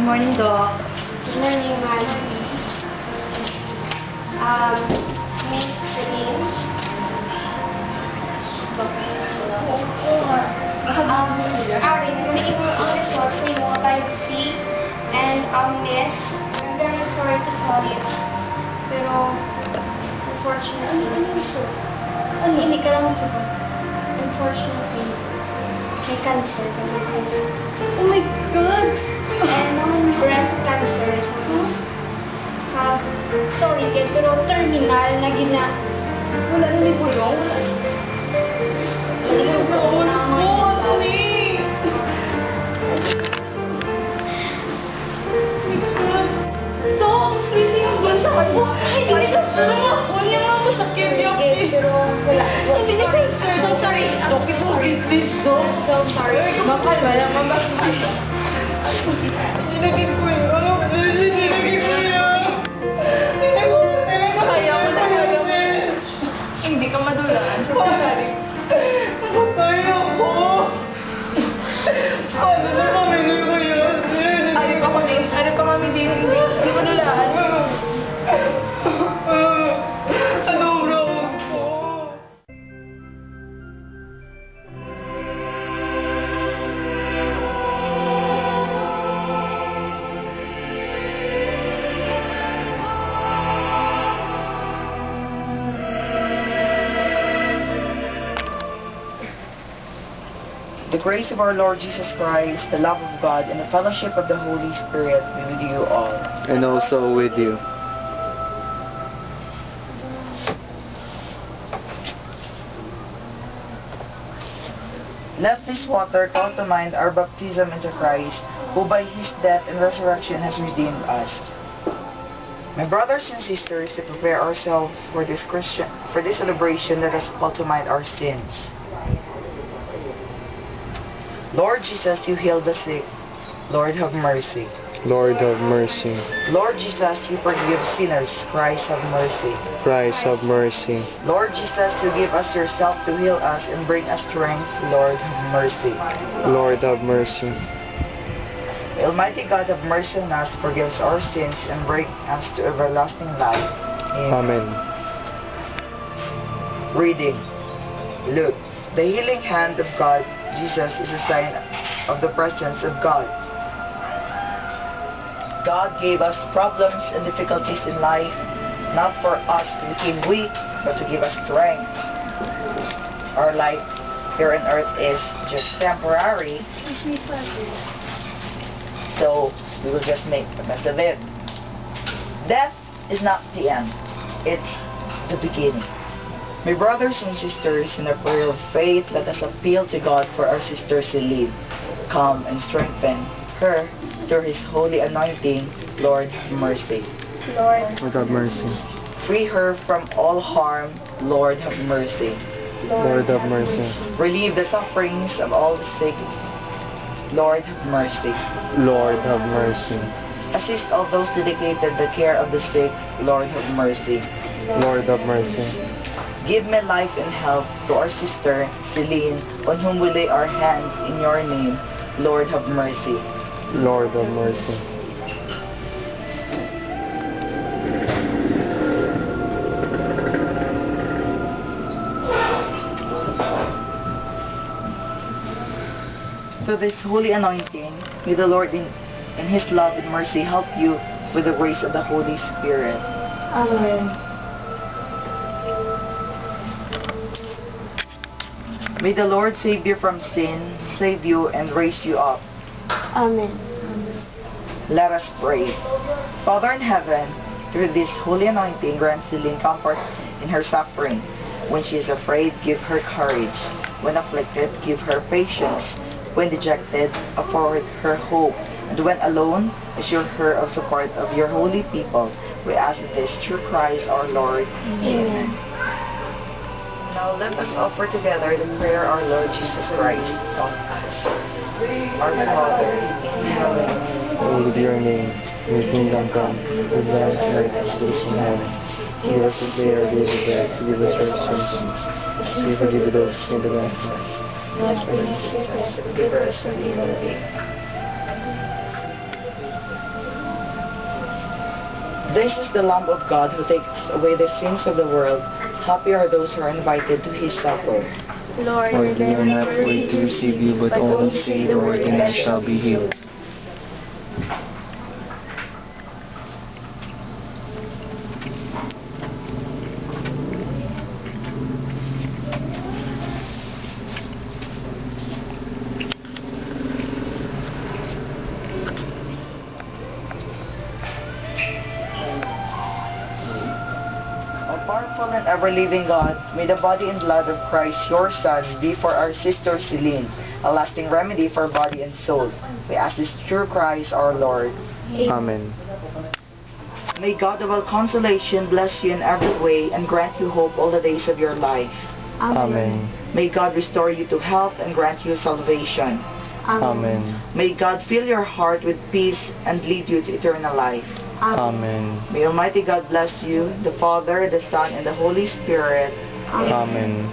morning, Doc. Good morning, Madam. Miss Celine. Ari, nag-iwan ang result for yung biopsy. And, Miss, I'm very sorry to tell you. Pero, unfortunately, ano result? Hindi ka lang magsagot. Unfortunately, may cancer ka na. Oh my God! And breast cancer. Sorry guys, pero terminal na gina. Wala na ni Buyong. Wala na Buyong. Ano ni? So, please yung bansa mo. Hindi nito ako niya nga masakit yung pero wala. Hindi niya cancer. So sorry. Doc, sorry, please, Doc. So sorry. Makalma lang, mabas. Nilagay ko yun. Nilagay ko yun. Kaya mo na alam. Hindi ka madulaan. Nakakaya ko. Paano na kami nilagay? Ari pa kami. Ari pa kami din. Hindi madulaan. Anong wrong ko? The grace of our Lord Jesus Christ, the love of God, and the fellowship of the Holy Spirit be with you all. And also with you. Let this water call to mind our baptism into Christ, who by his death and resurrection has redeemed us. My brothers and sisters, to prepare ourselves for this celebration, let us call to mind our sins. Lord Jesus, you healed the sick. Lord, have mercy. Lord, have mercy. Lord Jesus, you forgive sinners. Christ, have mercy. Christ, have mercy. Lord Jesus, you give us yourself to heal us and bring us strength. Lord, have mercy. Lord, have mercy. May Almighty God have mercy on us, forgive us our sins, and bring us to everlasting life. Amen. Reading. Look, the healing hand of God, Jesus, is a sign of the presence of God. God gave us problems and difficulties in life, not for us to become weak, but to give us strength. Our life here on earth is just temporary, so we will just make the best of it. Death is not the end, it's the beginning. My brothers and sisters, in a prayer of faith, let us appeal to God for our sister Celine. Come and strengthen her through his holy anointing. Lord, have mercy. Lord, Lord, have mercy. Free her from all harm. Lord, have mercy. Lord, have mercy. Relieve the sufferings of all the sick. Lord, have mercy. Lord, have mercy. Assist all those dedicated to the care of the sick. Lord, have mercy. Lord, have mercy. Give me life and health to our sister, Celine, on whom we lay our hands in your name. Lord, have mercy. Lord, have mercy. Through this holy anointing, may the Lord in his love and mercy help you with the grace of the Holy Spirit. Amen. May the Lord save you from sin, save you, and raise you up. Amen. Let us pray. Father in heaven, through this holy anointing, grant Celine comfort in her suffering. When she is afraid, give her courage. When afflicted, give her patience. When dejected, afford her hope. And when alone, assure her of support of your holy people. We ask this through Christ our Lord. Amen. Now let us offer together the prayer our Lord Jesus Christ taught us. Our Father in heaven, Hallowed be your name. Your kingdom come. Your will on earth as it is in heaven. Give us this day our daily bread. Forgive us our sins. As we forgive those who sin against us. not release us, but deliver us from evil. This is the Lamb of God who takes away the sins of the world. Happy are those who are invited to his supper. Lord, Lord, we are not worthy to receive you, but only say the word and I shall be healed. O powerful and ever-living God, may the body and blood of Christ, your Son, be for our sister Celine, a lasting remedy for body and soul. We ask this through Christ our Lord. Amen. May God of all consolation bless you in every way and grant you hope all the days of your life. Amen. May God restore you to health and grant you salvation. Amen. May God fill your heart with peace and lead you to eternal life. Amen. May Almighty God bless you, the Father, the Son, and the Holy Spirit. Amen.